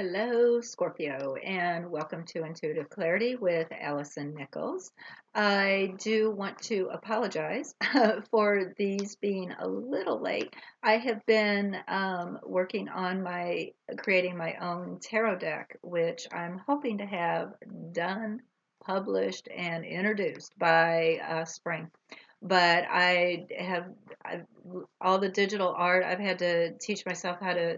Hello, Scorpio, and welcome to Intuitive Clarity with Allison Nichols. I do want to apologize for these being a little late. I have been working on creating my own tarot deck, which I'm hoping to have done, published, and introduced by spring. But I've all the digital art. I've had to teach myself how to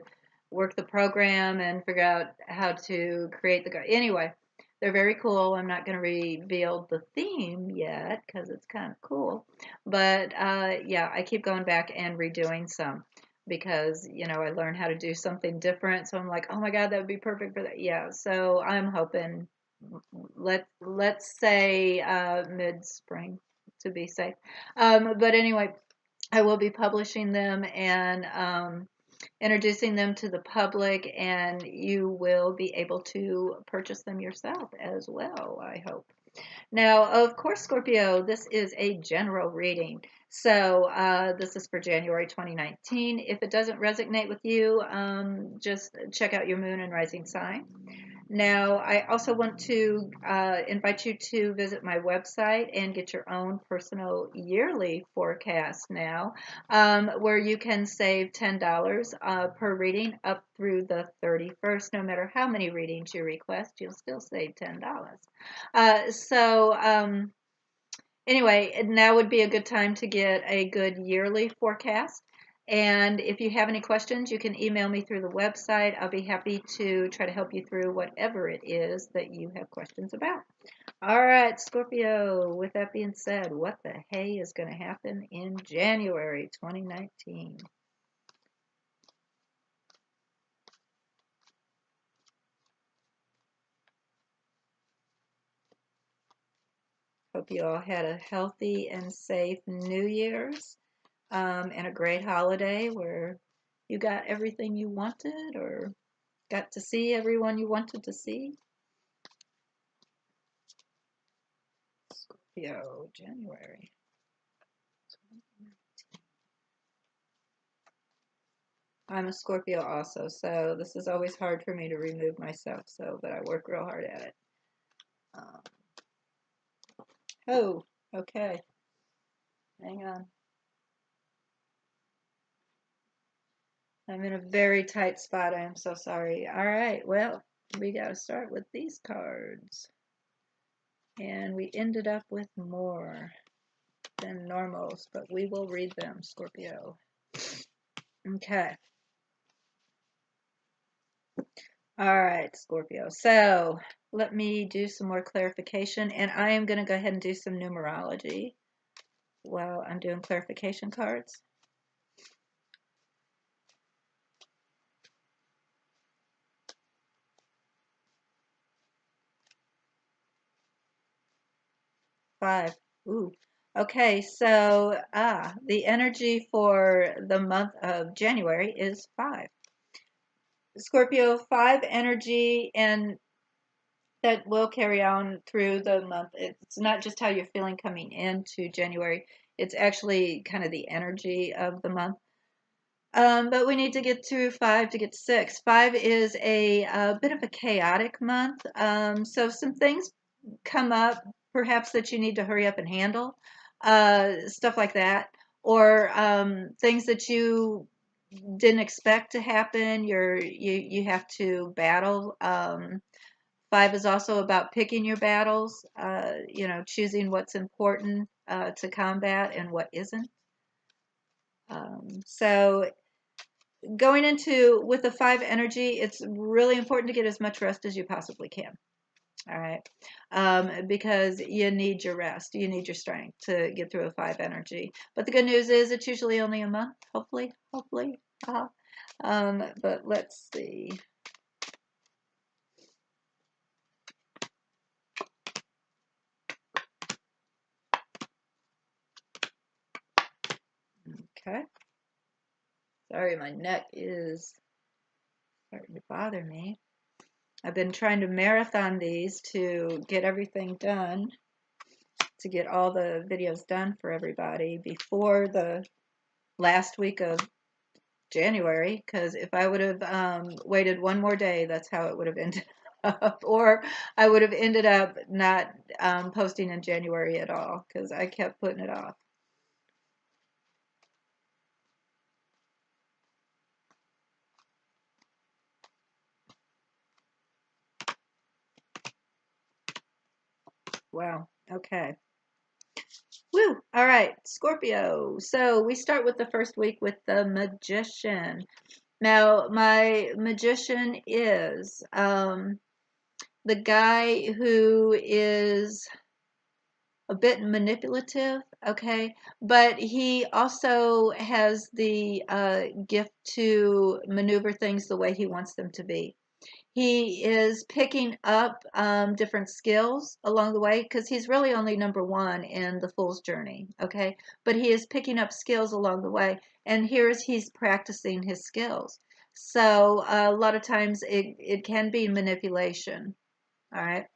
work the program and figure out how to create anyway, they're very cool. I'm not going to reveal the theme yet because it's kind of cool, but yeah, I keep going back and redoing some because I learned how to do something different, so I'm like, oh my god, that would be perfect for that. Yeah, so I'm hoping, let's say mid spring to be safe. But anyway, I will be publishing them and introducing them to the public, and you will be able to purchase them yourself as well, I hope. Now, of course, Scorpio, this is a general reading. So this is for January 2019. If it doesn't resonate with you, just check out your moon and rising sign. Now, I also want to invite you to visit my website and get your own personal yearly forecast now, where you can save $10 per reading up through the 31st. No matter how many readings you request, you'll still save $10. Anyway, now would be a good time to get a good yearly forecast. And if you have any questions, you can email me through the website. I'll be happy to try to help you through whatever it is that you have questions about. All right, Scorpio, with that being said, what the hey is going to happen in January 2019? Hope you all had a healthy and safe New Year's and a great holiday where you got everything you wanted or got to see everyone you wanted to see. Scorpio, January. I'm a Scorpio also, so this is always hard for me to remove myself, but I work real hard at it. Um, oh, okay. Hang on. I'm in a very tight spot. I am so sorry. All right, well, we got to start with these cards. And we ended up with more than normals, but we will read them, Scorpio. Okay. All right, Scorpio. So let me do some more clarification, and I am going to go ahead and do some numerology while I'm doing clarification cards. Five. Ooh. Okay, so the energy for the month of January is 5. Scorpio, 5 energy, and that will carry on through the month. It's not just how you're feeling coming into January, it's actually kind of the energy of the month. But we need to get through 5 to get to 6. 5 is a bit of a chaotic month. So some things come up, perhaps that you need to hurry up and handle, stuff like that, or things that you didn't expect to happen. You have to battle. 5 is also about picking your battles. Choosing what's important to combat and what isn't. So going into with the 5 energy, it's really important to get as much rest as you possibly can. All right, because you need your rest, you need your strength to get through a 5 energy. But the good news is it's usually only a month, hopefully. But let's see. Okay. Sorry, my neck is starting to bother me. I've been trying to marathon these to get everything done, to get all the videos done for everybody before the last week of January, because if I would have waited one more day, that's how it would have ended up. Or I would have ended up not posting in January at all because I kept putting it off. Wow. Okay. Woo! All right, Scorpio. So we start with the first week with the Magician. Now, my magician is the guy who is a bit manipulative, okay, but he also has the gift to maneuver things the way he wants them to be. He is picking up different skills along the way because he's really only number one in the Fool's Journey, okay? But he is picking up skills along the way, and he's practicing his skills. So a lot of times it can be manipulation, all right?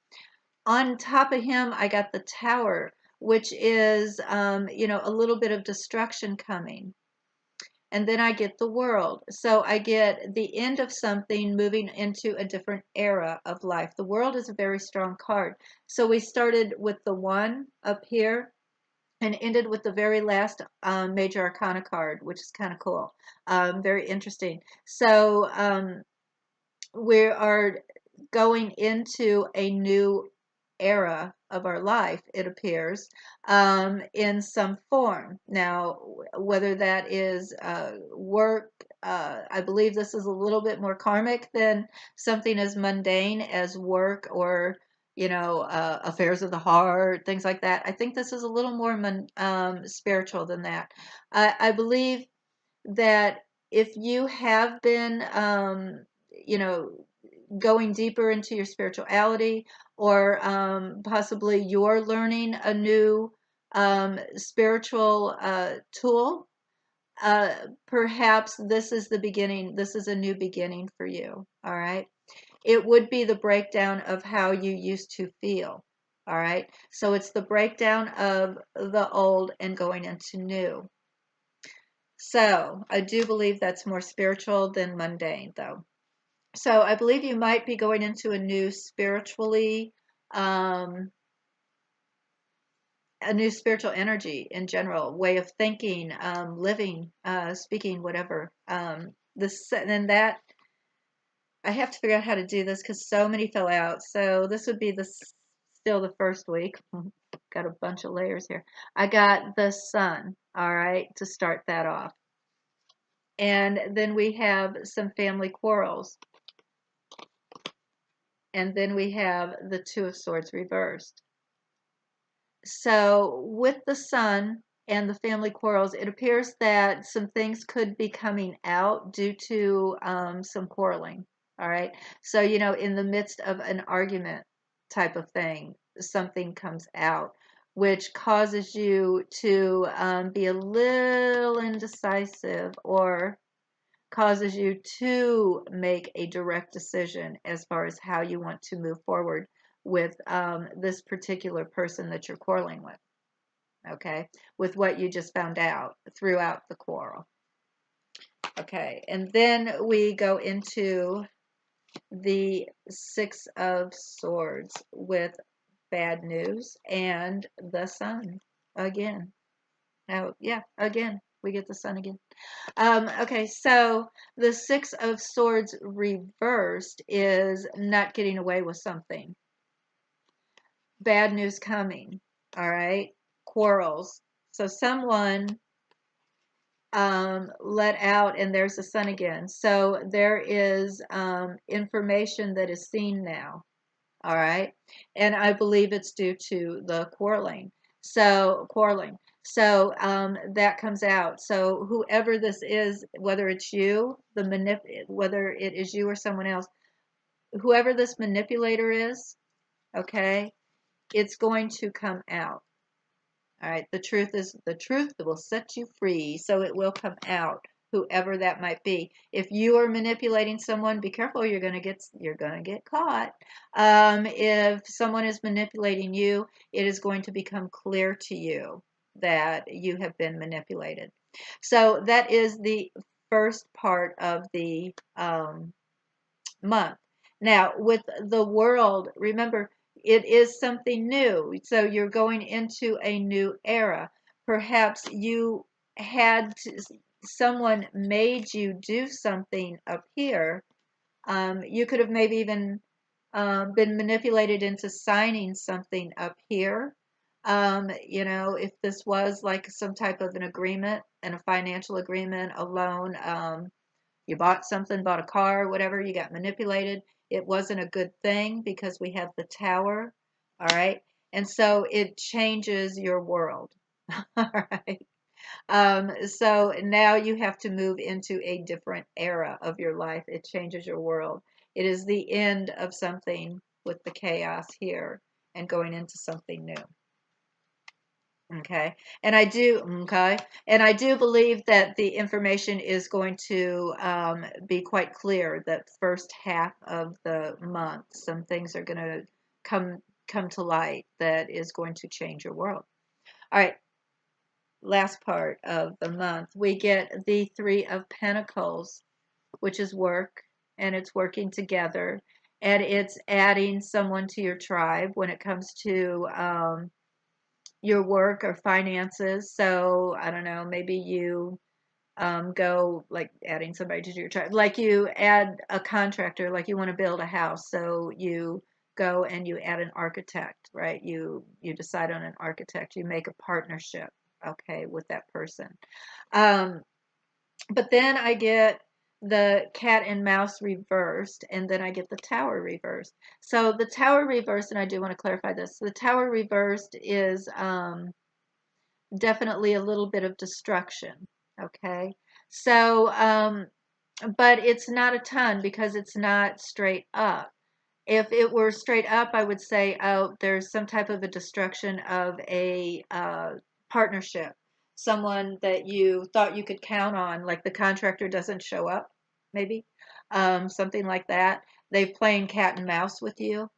On top of him, I got the Tower, which is, a little bit of destruction coming. And then I get the World. So I get the end of something moving into a different era of life. The World is a very strong card. So we started with the one up here and ended with the very last major arcana card, which is kind of cool. Very interesting. So we are going into a new era of our life, it appears, in some form. Now, whether that is work, I believe this is a little bit more karmic than something as mundane as work or, affairs of the heart, things like that. I think this is a little more spiritual than that. I believe that if you have been, you know, going deeper into your spirituality, or possibly you're learning a new spiritual tool, perhaps this is the beginning. This is a new beginning for you. All right. It would be the breakdown of how you used to feel. All right. So it's the breakdown of the old and going into new. So I do believe that's more spiritual than mundane, though. So I believe you might be going into um, a new spiritual energy in general, way of thinking, living, speaking, whatever. And that I have to figure out how to do this because so many fell out. So this would be still the first week. Got a bunch of layers here. I got the Sun, all right, to start that off. And then we have some family quarrels. And then we have the Two of Swords reversed. So with the Sun and the family quarrels, it appears that some things could be coming out due to some quarreling. All right. So, in the midst of an argument type of thing, something comes out, which causes you to be a little indecisive, or causes you to make a direct decision as far as how you want to move forward with this particular person that you're quarreling with, okay, with what you just found out throughout the quarrel. Okay, and then we go into the Six of Swords with bad news and the Sun again. Oh, yeah, again, we get the Sun again. Okay, so the Six of Swords reversed is not getting away with something. Bad news coming, all right? Quarrels. So someone let out, and there's the Sun again. So there is information that is seen now, all right? And I believe it's due to the quarreling. Quarreling. So that comes out. So whoever this is, whether it's you, whether it is you or someone else, whoever this manipulator is, okay, it's going to come out. All right. The truth that will set you free. So it will come out, whoever that might be. If you are manipulating someone, be careful. You're gonna get caught. If someone is manipulating you, it is going to become clear to you that you have been manipulated. So that is the first part of the month. Now, with the world, remember, it is something new. So you're going into a new era. Perhaps you had to, someone made you do something up here. You could have maybe even been manipulated into signing something up here. If this was like some type of an agreement and a financial agreement, a loan, you bought something, bought a car, whatever, you got manipulated. It wasn't a good thing because we have the tower. All right. And so it changes your world. All right. So now you have to move into a different era of your life. It changes your world. It is the end of something with the chaos here and going into something new. Okay. And I do believe that the information is going to be quite clear that first half of the month, some things are going to come to light that is going to change your world. All right. Last part of the month, we get the Three of Pentacles, which is work, and it's working together, and it's adding someone to your tribe when it comes to your work or finances. So I don't know, maybe you go like adding somebody to your tribe, like you add a contractor, like you want to build a house, so you go and you add an architect, right? You decide on an architect, you make a partnership, okay, with that person. um, but then I get the cat and mouse reversed, and then I get the tower reversed. So the tower reversed, and I do want to clarify this, the tower reversed is definitely a little bit of destruction. Okay. So, but it's not a ton because it's not straight up. If it were straight up, I would say, oh, there's some type of a destruction of a partnership. Someone that you thought you could count on, like the contractor doesn't show up, maybe. Something like that. They've playing cat and mouse with you.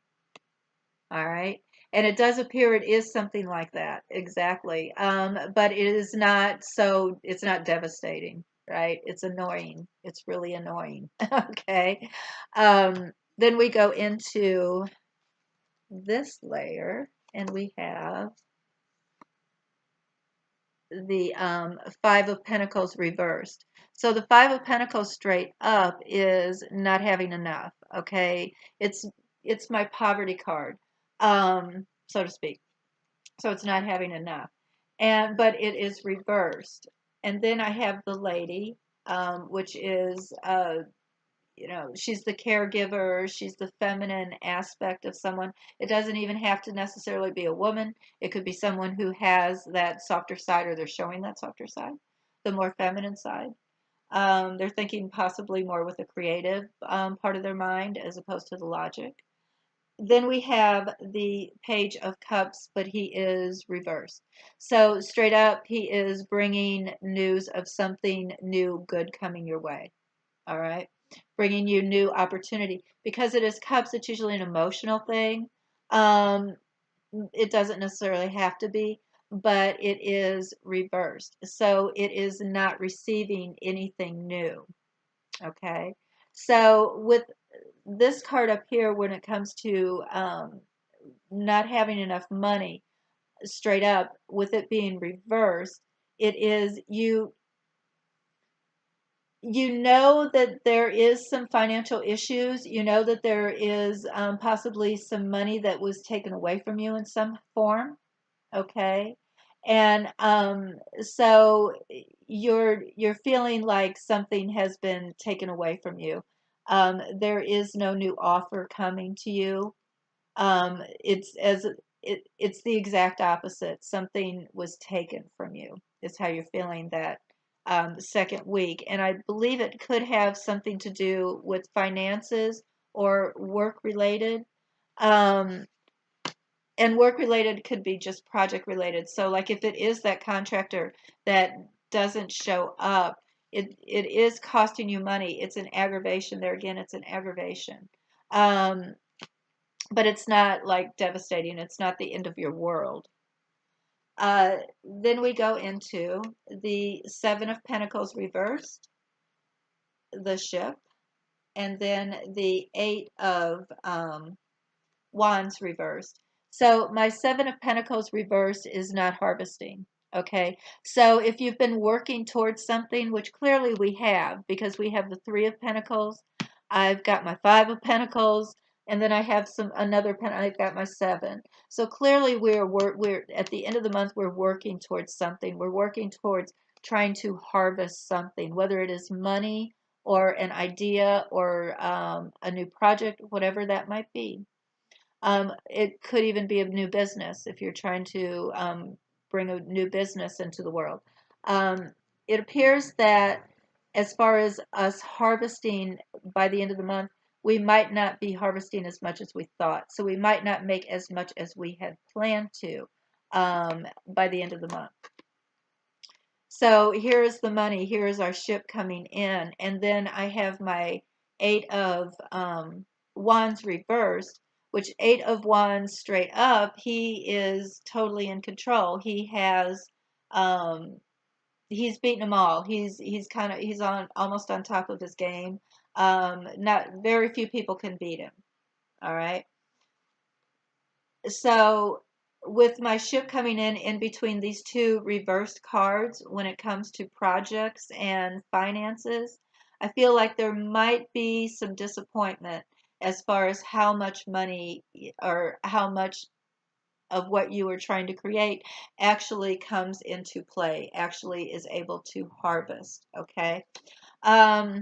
All right. And it does appear it is something like that. Exactly. But it is not so, it's not devastating, right? It's annoying. It's really annoying. Okay. Then we go into this layer and we have the Five of Pentacles reversed. So the Five of Pentacles straight up is not having enough. Okay. It's my poverty card, so to speak. So it's not having enough. But it is reversed. And then I have the lady, which is she's the caregiver, she's the feminine aspect of someone. It doesn't even have to necessarily be a woman. It could be someone who has that softer side, or they're showing that softer side, the more feminine side. They're thinking possibly more with the creative part of their mind as opposed to the logic. Then we have the Page of Cups, but he is reversed. So straight up, he is bringing news of something new, good coming your way. All right. Bringing you new opportunity. Because it is cups, it's usually an emotional thing. Um, it doesn't necessarily have to be, but it is reversed. So it is not receiving anything new. Okay. So with this card up here, when it comes to not having enough money, straight up, with it being reversed, it is you know that there is some financial issues. You know that there is possibly some money that was taken away from you in some form. Okay. And so you're feeling like something has been taken away from you. There is no new offer coming to you. It's the exact opposite. Something was taken from you, is how you're feeling that second week. And I believe it could have something to do with finances or work related. Um, and work related could be just project related. So like if it is that contractor that doesn't show up, it is costing you money. It's an aggravation there again. It's an aggravation. Um, but it's not like devastating. It's not the end of your world. Then we go into the Seven of Pentacles reversed. the ship, and then the Eight of Wands reversed. So my Seven of Pentacles reversed is not harvesting. Okay, so if you've been working towards something, which clearly we have, because we have the Three of Pentacles, I've got my Five of Pentacles, and then I have another pen. I've got my Seven. So clearly we're at the end of the month. We're working towards something. We're working towards trying to harvest something, whether it is money or an idea or a new project, whatever that might be. It could even be a new business if you're trying to bring a new business into the world. Um, it appears that as far as us harvesting by the end of the month, we might not be harvesting as much as we thought. So we might not make as much as we had planned to by the end of the month. So here is the money. Here is our ship coming in. And then I have my Eight of Wands reversed, which Eight of Wands straight up, he is totally in control. He's beaten them all. He's on almost on top of his game. Not very few people can beat him. All right. So with my ship coming in between these two reversed cards, when it comes to projects and finances, I feel like there might be some disappointment as far as how much money or how much of what you were trying to create actually comes into play, actually is able to harvest. Okay. Um,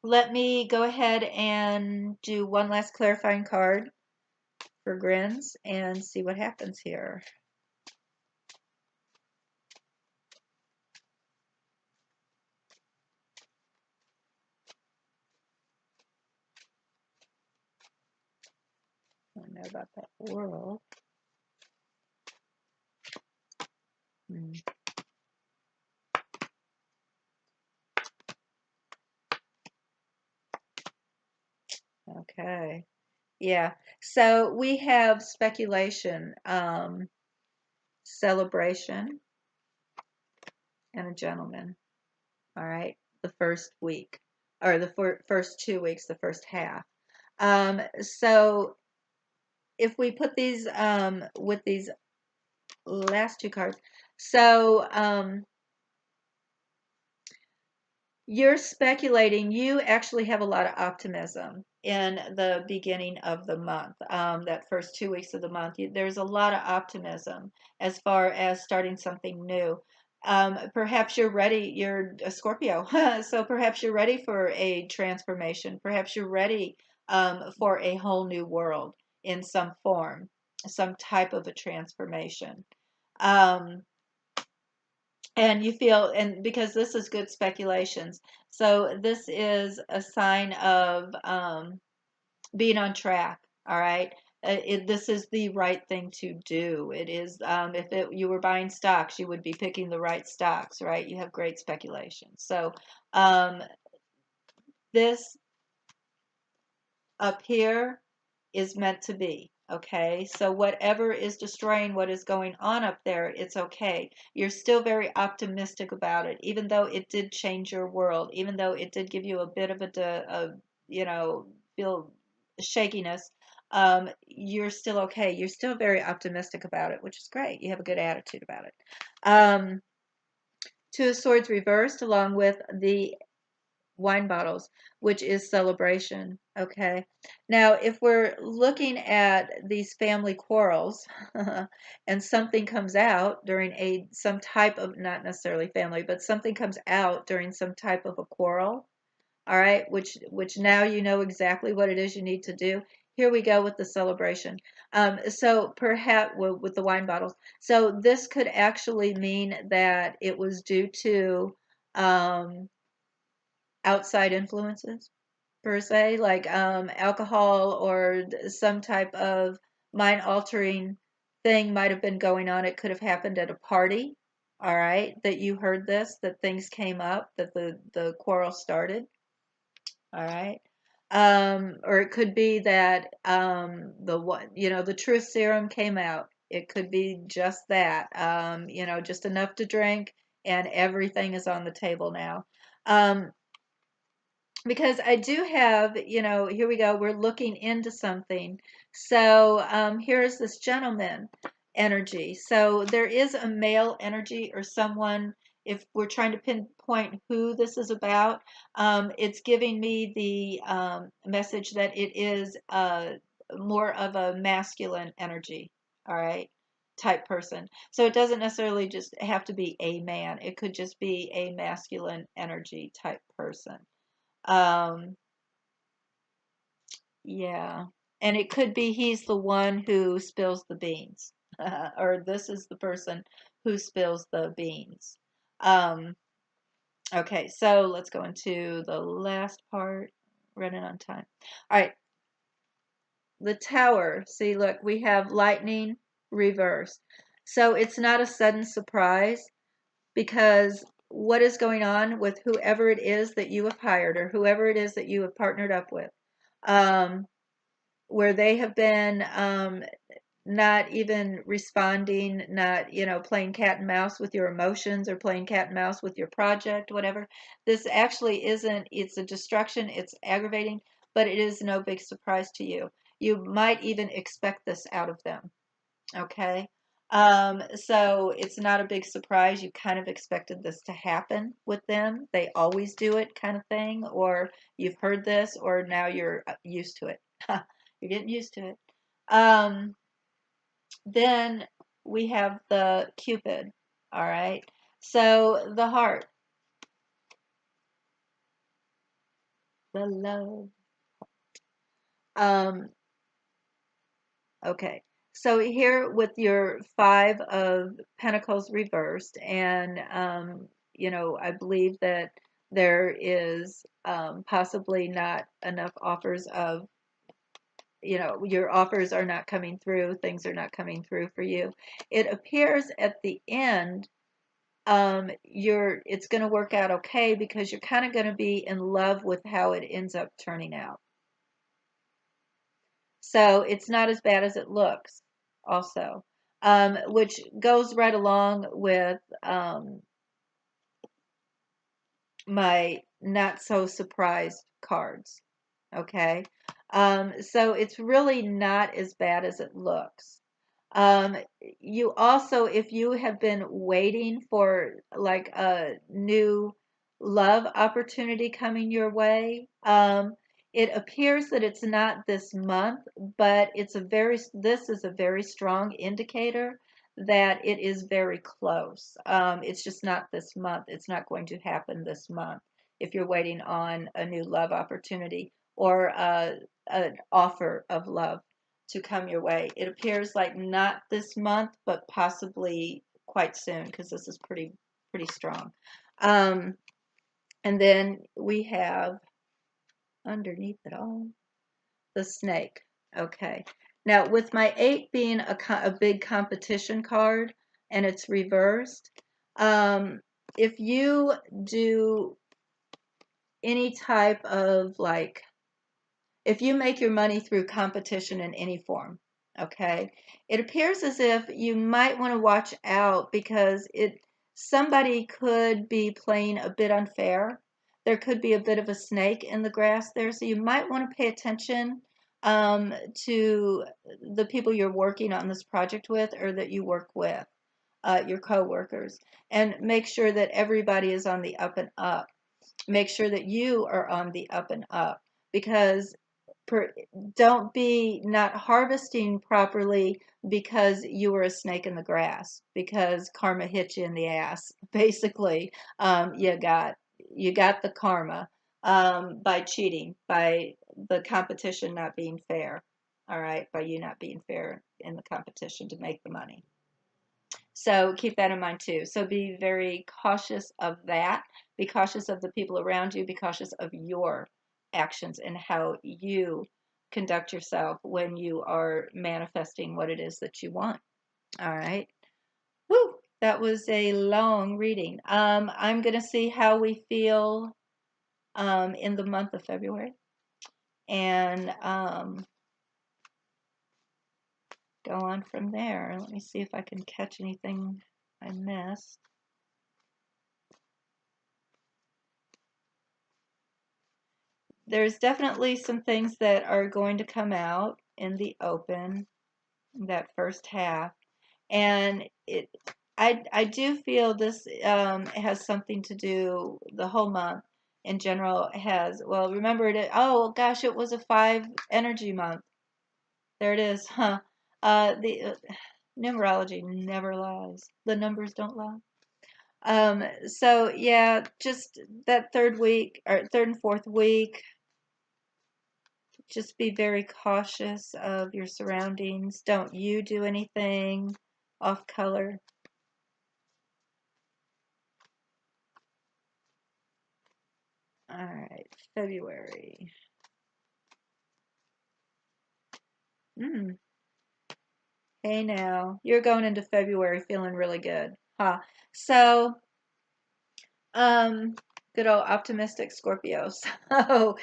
Let me go ahead and do one last clarifying card for grins and see what happens here. I don't know about that world. Hmm. Okay. Yeah. So we have speculation, celebration, and a gentleman. All right. The first week, or the first 2 weeks, the first half. So if we put these with these last two cards, so you're speculating. You actually have a lot of optimism in the beginning of the month, that first 2 weeks of the month. There's a lot of optimism as far as starting something new. Perhaps you're ready. You're a Scorpio, so perhaps you're ready for a transformation. Perhaps you're ready for a whole new world in some form, some type of a transformation. Um, and you feel, and because this is good speculations, so this is a sign of being on track. All right. This is the right thing to do. It is, you were buying stocks, you would be picking the right stocks, right? You have great speculation. So um, this up here is meant to be. Okay, so whatever is destroying what is going on up there, it's okay. You're still very optimistic about it, even though it did change your world, even though it did give you a bit of feel shakiness. You're still okay. You're still very optimistic about it, which is great. You have a good attitude about it. Um, Two of Swords reversed, along with the wine bottles, which is celebration. Okay. Now, if we're looking at these family quarrels and something comes out during some type of, not necessarily family, but something comes out during some type of a quarrel, all right, which now you know exactly what it is you need to do. Here we go with the celebration. So perhaps with the wine bottles. So this could actually mean that it was due to um, outside influences per se, like alcohol or some type of mind altering thing might have been going on. It could have happened at a party, all right, that you heard this, that things came up, that the quarrel started, all right. Or it could be that the truth serum came out. It could be just that, just enough to drink and everything is on the table now. Um, because I do have, here we go, we're looking into something. So here's this gentleman energy. So there is a male energy or someone, if we're trying to pinpoint who this is about, it's giving me the message that it is more of a masculine energy, all right, type person. So it doesn't necessarily just have to be a man. It could just be a masculine energy type person. Um, yeah. And it could be he's the one who spills the beans, or this is the person who spills the beans. Um, okay, so let's go into the last part. Running on time. All right, the tower. See, look, we have lightning reversed. So it's not a sudden surprise because what is going on with whoever it is that you have hired or whoever it is that you have partnered up with? Um, where they have been not even responding, not, playing cat and mouse with your emotions or playing cat and mouse with your project, whatever. This actually isn't, it's a distraction, it's aggravating, but it is no big surprise to you. You might even expect this out of them. Okay. So it's not a big surprise. You kind of expected this to happen with them. They always do it, kind of thing, or you've heard this, or now you're used to it. You're getting used to it. Um, then we have the Cupid. All right. So the heart, the love. Um, okay. So here with your Five of Pentacles reversed, and I believe that there is possibly not enough offers of, your offers are not coming through, things are not coming through for you. It appears at the end, it's going to work out okay because you're kind of going to be in love with how it ends up turning out. So it's not as bad as it looks, also, which goes right along with my not so surprised cards. Okay. So it's really not as bad as it looks. Um, you also, if you have been waiting for like a new love opportunity coming your way, it appears that it's not this month, but this is a very strong indicator that it is very close. It's just not this month. It's not going to happen this month if you're waiting on a new love opportunity or an offer of love to come your way. It appears like not this month, but possibly quite soon because this is pretty strong. Um, and then we have underneath it all the snake. Okay. Now with my 8 being a big competition card and it's reversed, if you do any type of like if you make your money through competition in any form, okay, it appears as if you might want to watch out because somebody could be playing a bit unfair. There could be a bit of a snake in the grass there, so you might want to pay attention to the people you're working on this project with or that you work with, your coworkers, and make sure that everybody is on the up and up. Make sure that you are on the up and up because don't be not harvesting properly because you were a snake in the grass because karma hit you in the ass. Basically, you got the karma by cheating, by the competition not being fair. All right, by you not being fair in the competition to make the money. So keep that in mind too. So be very cautious of that. Be cautious of the people around you. Be cautious of your actions and how you conduct yourself when you are manifesting what it is that you want. All right. Whew, that was a long reading. I'm going to see how we feel in the month of February and go on from there. Let me see if I can catch anything I missed. there's definitely some things that are going to come out in the open that first half, and I do feel this has something to do. The whole month in general has, well, remember it. Oh gosh, it was a 5 energy month. There it is, huh? The numerology never lies. The numbers don't lie. So yeah, just that third week or third and fourth week, just be very cautious of your surroundings. Don't you do anything off color. All right, February. Mm, hey now, you're going into February feeling really good, huh? So, um, good old optimistic Scorpio. So,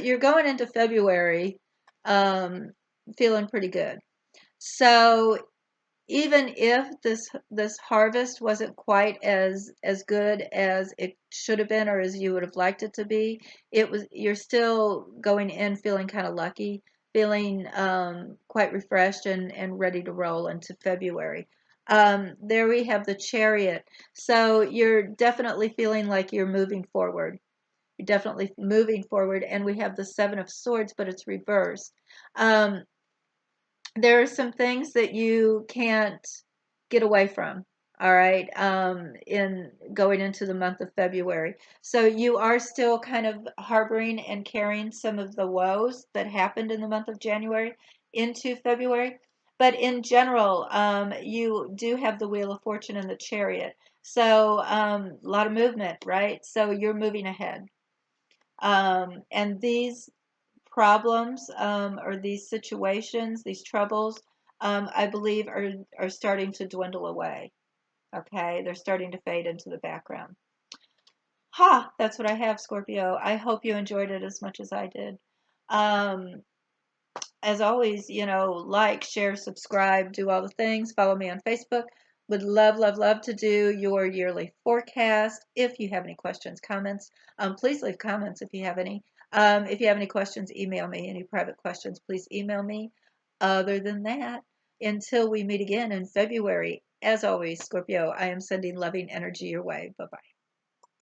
you're going into February, um, feeling pretty good. So, even if this harvest wasn't quite as good as it should have been or as you would have liked it to be, you're still going in feeling kind of lucky, feeling quite refreshed and ready to roll into February. There we have the Chariot. So you're definitely feeling like you're moving forward. You're definitely moving forward, and we have the Seven of Swords, but it's reversed. Um, there are some things that you can't get away from, all right, in going into the month of February. So you are still kind of harboring and carrying some of the woes that happened in the month of January into February. But in general, you do have the Wheel of Fortune and the Chariot. So a lot of movement, right? So you're moving ahead. And these problems or these situations, these troubles, I believe are starting to dwindle away. Okay, they're starting to fade into the background. Ha, that's what I have, Scorpio. I hope you enjoyed it as much as I did. Um, as always, like, share, subscribe, do all the things. Follow me on Facebook. Would love, love, love to do your yearly forecast. If you have any questions, comments, please leave comments if you have any. If you have any questions, email me. Any private questions, please email me. Other than that, until we meet again in February, as always, Scorpio, I am sending loving energy your way. Bye bye.